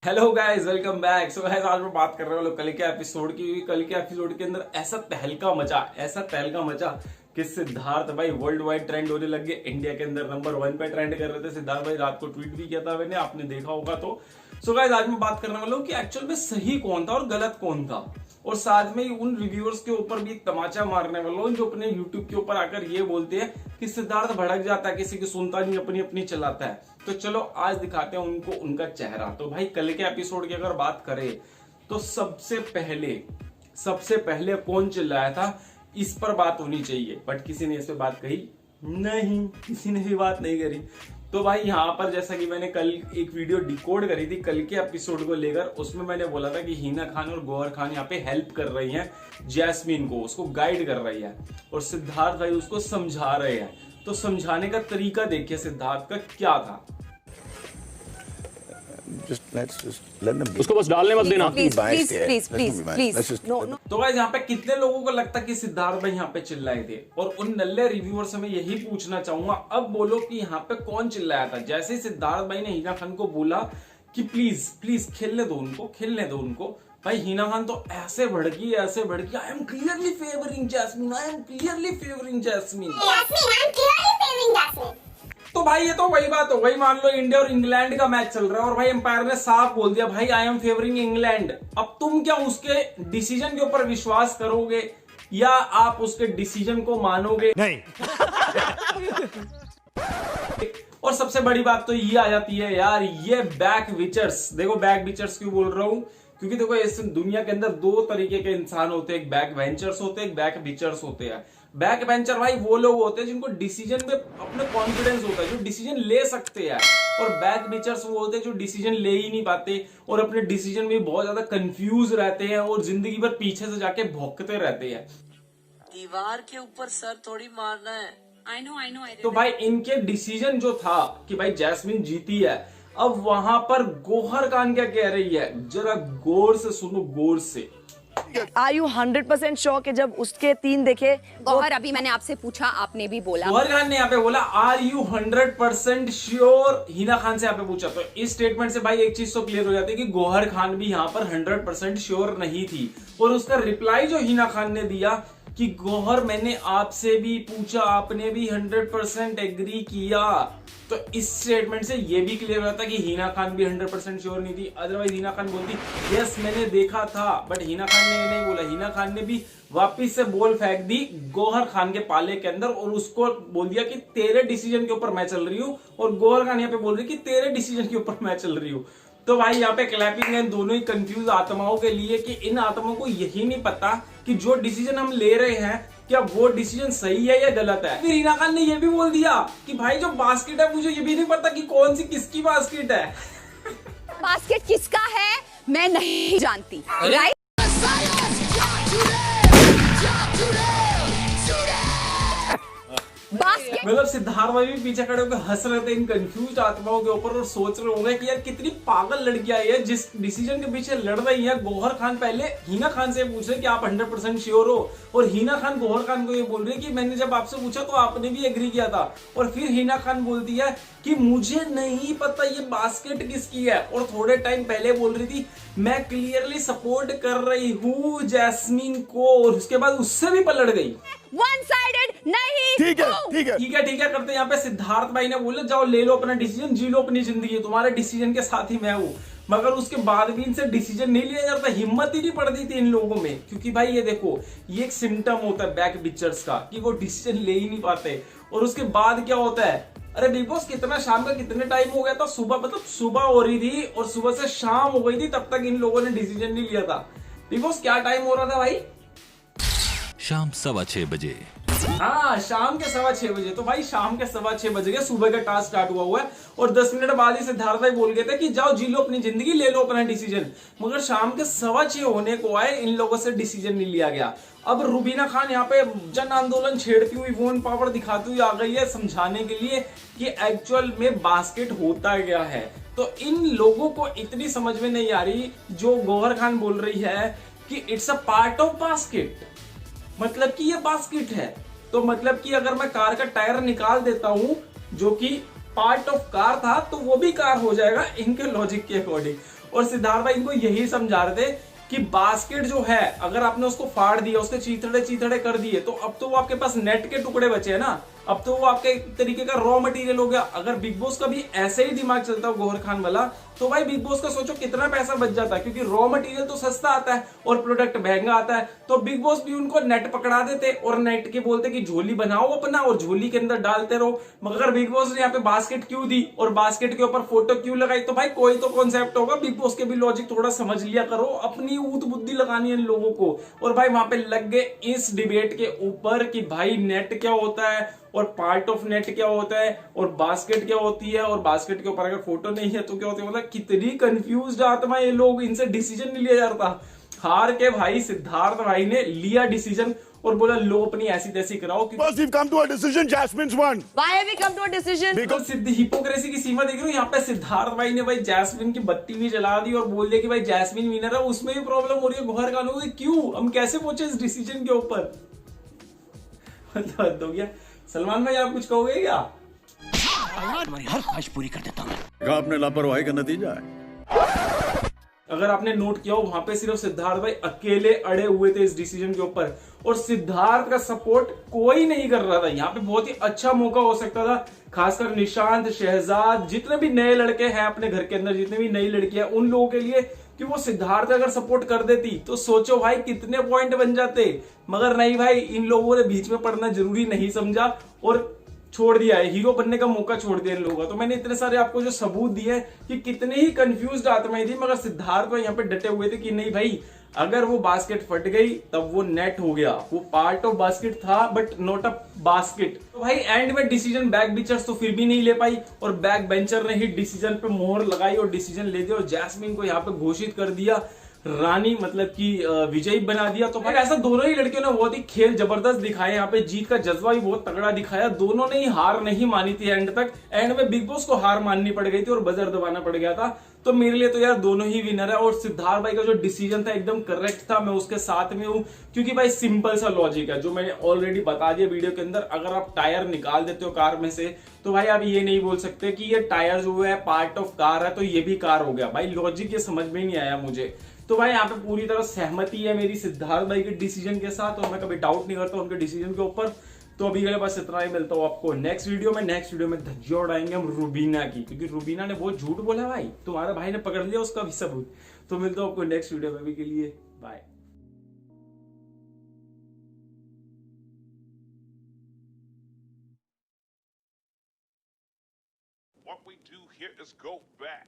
Hello guys, welcome back. So guys, आज मैं बात कर रहे हैं कल के एपिसोड की। कल के एपिसोड के अंदर ऐसा तहलका मचा कि सिद्धार्थ भाई वर्ल्ड वाइड ट्रेंड होने लग गए। इंडिया के अंदर नंबर 1 पे ट्रेंड कर रहे थे सिद्धार्थ भाई। रात को ट्वीट भी किया था मैंने, आपने देखा होगा। तो सो गाइस, आज मैं बात करने वाला हूँ कि एक्चुअल में सही कौन था और गलत कौन था, और साथ में ही उन रिव्यूअर्स के ऊपर भी तमाचा मारने वाला हूँ जो अपने यूट्यूब के ऊपर आकर ये बोलते हैं कि सिद्धार्थ भड़क जाता है, किसी की सुनता नहीं, अपनी अपनी चलाता है। तो चलो आज दिखाते हैं उनको उनका चेहरा। तो भाई कल के एपिसोड की अगर बात करें तो सबसे पहले कौन चिल्लाया था, इस पर बात होनी चाहिए। बट किसी ने इस पे बात कही नहीं, किसी ने भी बात नहीं करी। तो भाई यहाँ पर जैसा कि मैंने कल एक वीडियो डिकोड करी थी कल के एपिसोड को लेकर, उसमें मैंने बोला था कि हिना खान और गौहर खान यहाँ पे हेल्प कर रही हैं जैस्मीन को, उसको गाइड कर रही है, और सिद्धार्थ भाई उसको समझा रहे हैं। तो समझाने का तरीका देखिए सिद्धार्थ का क्या था। उसको बस डालने मत देना। Please no. तो गाइस, यहाँ पे कितने लोगों को लगता है कि सिद्धार्थ भाई यहाँ पे चिल्लाए थे? और उन नल्ले रिव्यूअर से मैं यही पूछना चाहूंगा, अब बोलो कि यहाँ पे कौन चिल्लाया था। जैसे ही सिद्धार्थ भाई ने हिना खान को बोला कि प्लीज खेलने दो उनको, भाई हिना खान तो ऐसे भड़की, I am clearly favouring jasmine. तो भाई ये तो वही बात हो गई, मान लो इंडिया और इंग्लैंड का मैच चल रहा है और भाई एम्पायर ने साफ बोल दिया भाई आई एम फेवरिंग इंग्लैंड। अब तुम क्या उसके डिसीजन के ऊपर विश्वास करोगे या आप उसके डिसीजन को मानोगे? नहीं। और सबसे बड़ी बात तो ये आ जाती है यार, ये बैक विचर्स। देखो बैक विचर्स क्यों बोल रहा हूं, क्योंकि देखो इस दुनिया के अंदर दो तरीके के इंसान होते हैं, एक बैक वेंचर्स होते हैं, एक बैक विचर्स होते हैं। बैक वेंचर भाई वो लोग होते हैं जिनको डिसीजन में अपने कॉन्फिडेंस होता है, जो डिसीजन ले सकते हैं, और बैक विचर्स वो होते हैं जो डिसीजन ले ही नहीं पाते और अपने डिसीजन में बहुत ज्यादा कंफ्यूज रहते हैं और जिंदगी भर पीछे से जाके भौंकते रहते हैं। दीवार के ऊपर सर थोड़ी मारना है। I know. तो भाई इनके डिसीजन जो था कि भाई जैस्मीन जीती है, अब वहां पर गौहर खान क्या कह रही है, जरा गौर से सुनो, गौर से। Are you 100% श्योर कि जब उसके 3 देखे? गौहर, अभी मैंने आपसे पूछा, आपने भी बोला। गौहर खान ने यहाँ पे बोला are you 100% sure, Hina Khan से यहाँ पे पूछा। तो इस स्टेटमेंट से भाई एक चीज तो क्लियर हो जाती है कि गौहर खान भी यहाँ पर 100% श्योर नहीं थी। और उसका रिप्लाई जो हिना खान ने दिया कि गौहर मैंने आपसे भी पूछा, आपने भी 100% एग्री किया, तो इस स्टेटमेंट से ये भी क्लियर होता है कि हिना खान भी 100% श्योर नहीं थी। अदरवाइज हिना खान बोलती यस मैंने देखा था, बट हिना खान ने नहीं बोला। हिना खान ने भी वापिस से बॉल फेंक दी गौहर खान के पाले के अंदर और उसको बोल दिया कि तेरे डिसीजन के ऊपर मैं चल रही हूँ, और गौहर खान यहाँ पे बोल रही कि तेरे डिसीजन के ऊपर मैं चल रही हूँ। तो भाई यहाँ पे क्लैपिंग है दोनों ही कंफ्यूज आत्माओं के लिए कि इन आत्माओं को यही नहीं पता कि जो डिसीजन हम ले रहे हैं क्या वो डिसीजन सही है या गलत है। फिर हिना खान ने ये भी बोल दिया कि भाई जो बास्केट है मुझे ये भी नहीं पता कि कौन सी किसकी बास्केट है। बास्केट किसका है मैं नहीं जानती, राइट? मतलब सिद्धार्थ भाई भी पीछे खड़े होकर हंस रहे थे इन कंफ्यूज आत्माओं के ऊपर और सोच रहे होंगे कि यार कितनी पागल लड़कियां है जिस डिसीजन के पीछे लड़ रही है। गौहर खान पहले हिना खान से पूछ रहे कि आप 100% श्योर हो, और हिना खान गौहर खान को ये बोल रही है कि मैंने जब आपसे पूछा तो आपने भी एग्री किया था। और फिर हिना खान बोलती है कि मुझे नहीं पता ये बास्केट किसकी है, और थोड़े टाइम पहले बोल रही थी मैं क्लियरली सपोर्ट कर रही हूँ जैस्मीन को, और उसके बाद उससे भी पलट गई। वन साइडेड नहीं। ठीक है करते यहाँ पे सिद्धार्थ भाई ने बोले जाओ ले लो अपना डिसीजन, जी लो अपनी जिंदगी, तुम्हारे डिसीजन के साथ ही मैं हूँ। मगर उसके बाद भी इनसे डिसीजन नहीं लिया जाता, हिम्मत ही नहीं पड़ती थी इन लोगों में। क्योंकि भाई ये देखो ये एक सिम्टम होता है बैक पिक्चर्स का कि वो डिसीजन ले ही नहीं पाते। और उसके बाद क्या होता है, अरे बिग बॉस कितना शाम का कितने टाइम हो गया था, सुबह मतलब सुबह हो रही थी और सुबह से शाम हो गई थी, तब तक इन लोगों ने डिसीजन नहीं लिया था। बिग बॉस क्या टाइम हो रहा था भाई? शाम 6:15 बजे। हाँ, शाम के 6:15 बजे। तो भाई शाम के 6:15 बज गए, सुबह का टास्क स्टार्ट हुआ है और 10 मिनट बाद ही सिद्धार्थ भाई बोल गए थे कि जाओ जी लो अपनी जिंदगी, ले लो अपना डिसीजन। मगर शाम के 6:15 होने को आए, इन लोगों से डिसीजन नहीं लिया गया। अब रुबीना खान यहाँ पे जन आंदोलन छेड़ती हुई, वोन पावर दिखाती हुई आ गई है समझाने के लिए कि एक्चुअल में बास्केट होता क्या है। तो इन लोगों को इतनी समझ में नहीं आ रही जो गौहर खान बोल रही है कि it's a part of basket, मतलब कि ये बास्केट है। तो मतलब कि अगर मैं कार का टायर निकाल देता हूं जो कि पार्ट ऑफ कार था तो वो भी कार हो जाएगा इनके लॉजिक के अकॉर्डिंग। और सिद्धार्थ भाई इनको यही समझा रहे थे कि बास्केट जो है अगर आपने उसको फाड़ दिया, उसके चीथड़े चीथड़े कर दिए, तो अब तो वो आपके पास नेट के टुकड़े बचे हैं ना, अब तो वो आपके एक तरीके का रॉ मटेरियल हो गया। अगर बिग बॉस का भी ऐसे ही दिमाग चलता है गौहर खान वाला, तो भाई बिग बॉस का सोचो कितना पैसा बच जाता है, क्योंकि रॉ मटेरियल तो सस्ता आता है और प्रोडक्ट महंगा आता है। तो बिग बॉस भी उनको नेट पकड़ा देते और नेट के बोलते कि झोली बनाओ अपना और झोली के अंदर डालते रहो। मगर बिग बॉस ने यहाँ पे बास्केट क्यों दी और बास्केट के ऊपर फोटो क्यों लगाई? तो भाई कोई तो कॉन्सेप्ट होगा, बिग बॉस के भी लॉजिक थोड़ा समझ लिया करो, अपनी ऊत बुद्धि लगानी है इन लोगों को। और भाई वहां पे लग गए इस डिबेट के ऊपर कि भाई नेट क्या होता है और पार्ट ऑफ नेट क्या होता है और बास्केट क्या होती है, और बास्केट के ऊपर अगर फोटो नहीं है तो क्या होती है। मतलब कितनी कंफ्यूज्ड आत्मा ये लोग, इनसे डिसीजन नहीं लिया जाता। हार के भाई सिद्धार्थ भाई ने लिया डिसीजन और बोला लो अपनी ऐसी तैसी कराओ। First we've come to a decision, Jasmine's won. Why have we come to a decision? Because सिद्ध हिपोक्रेसी की सीमा देख रहे हो, यहाँ पे सिद्धार्थ भाई ने भाई जैस्मिन की बत्ती भी जला दी और बोल दिया कि भाई जैस्मिन विनर है। उसमें भी प्रॉब्लम हो रही है गौहर खान को, क्यों हम कैसे पहुंचे इस डिसीजन के ऊपर? मतलब हो गया। सलमान भाई आप कुछ कहोगे क्या? तुम्हारी हर ख्वाहिश पूरी कर देता हूँ। आपने लापरवाही का नतीजा है। अगर आपने नोट किया हो वहां पे सिर्फ सिद्धार्थ भाई अकेले अड़े हुए थे इस डिसीजन के ऊपर और सिद्धार्थ का सपोर्ट कोई नहीं कर रहा था। यहाँ पे बहुत ही अच्छा मौका हो सकता था, खासकर निशांत, शहजाद, जितने भी नए लड़के हैं अपने घर के अंदर, जितने भी नई लड़कियां, उन लोगों के लिए कि वो सिद्धार्थ अगर सपोर्ट कर देती तो सोचो भाई कितने पॉइंट बन जाते। मगर नहीं भाई, इन लोगों ने बीच में पड़ना जरूरी नहीं समझा और छोड़ दिया है, हीरो बनने का मौका छोड़ दिया इन लोगों का। तो मैंने इतने सारे आपको जो सबूत दिए कि कितने ही कंफ्यूज्ड आत्माएं थी, मगर सिद्धार्थ यहाँ पे डटे हुए थे कि नहीं भाई अगर वो बास्केट फट गई तब वो नेट हो गया, वो पार्ट ऑफ बास्केट था बट नॉट अ बास्केट। तो भाई एंड में डिसीजन बैक बेंचर्स तो फिर भी नहीं ले पाई और बैक बेंचर ने ही डिसीजन पे मोहर लगाई और डिसीजन ले दिया और जैस्मिन को यहाँ पे घोषित कर दिया रानी, मतलब कि विजयी बना दिया। तो भाई ऐसा दोनों ही लड़कियों ने बहुत ही खेल जबरदस्त दिखाया, यहाँ पे जीत का जज्बा भी बहुत तगड़ा दिखाया। दोनों ने ही हार नहीं मानी थी एंड तक, एंड में बिग बॉस को हार माननी पड़ गई थी और बजर दबाना पड़ गया था। तो मेरे लिए तो यार दोनों ही विनर है और सिद्धार्थ भाई का जो डिसीजन था एकदम करेक्ट था, मैं उसके साथ में हूँ। क्योंकि भाई सिंपल सा लॉजिक है जो मैंने ऑलरेडी बता दिया वीडियो के अंदर, अगर आप टायर निकाल देते हो कार में से तो भाई आप ये नहीं बोल सकते कि ये टायर जो है पार्ट ऑफ कार है तो ये भी कार हो गया। भाई लॉजिक ये समझ में नहीं आया मुझे। तो भाई यहाँ पे पूरी तरह सहमति है मेरी सिद्धार्थ भाई के डिसीजन के साथ और मैं कभी डाउट नहीं करता उनके डिसीजन के ऊपर। तो अभी के लिए बस इतना ही, मिलता हूँ आपको नेक्स्ट वीडियो में। नेक्स्ट वीडियो में धज्जियां उड़ाएंगे हम रूबीना की, क्योंकि रूबीना ने बहुत झूठ बोला भाई, तुम्हारे भाई ने पकड़ लिया उसका भी सबूत। तो मिलता हूँ आपको नेक्स्ट वीडियो में, अभी के लिए bye. What we do here is go back.